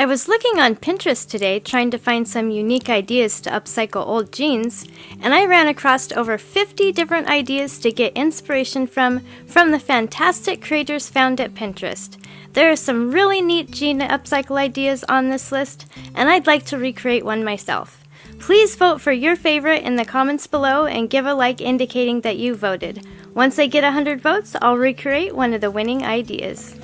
I was looking on Pinterest today trying to find some unique ideas to upcycle old jeans, and I ran across over 50 different ideas to get inspiration from the fantastic creators found at Pinterest. There are some really neat jean upcycle ideas on this list, and I'd like to recreate one myself. Please vote for your favorite in the comments below and give a like indicating that you voted. Once I get 100 votes, I'll recreate one of the winning ideas.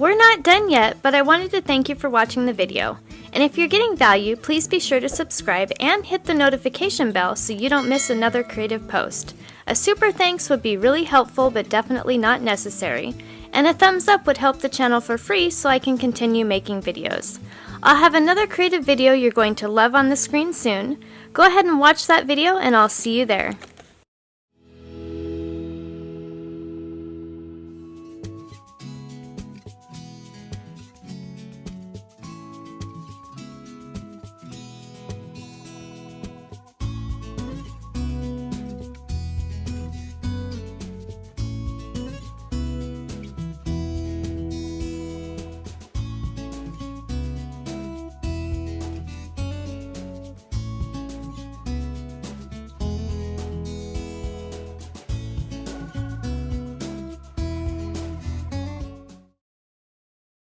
We're not done yet, but I wanted to thank you for watching the video. And if you're getting value, please be sure to subscribe and hit the notification bell so you don't miss another creative post. A super thanks would be really helpful but definitely not necessary. And a thumbs up would help the channel for free so I can continue making videos. I'll have another creative video you're going to love on the screen soon. Go ahead and watch that video and I'll see you there.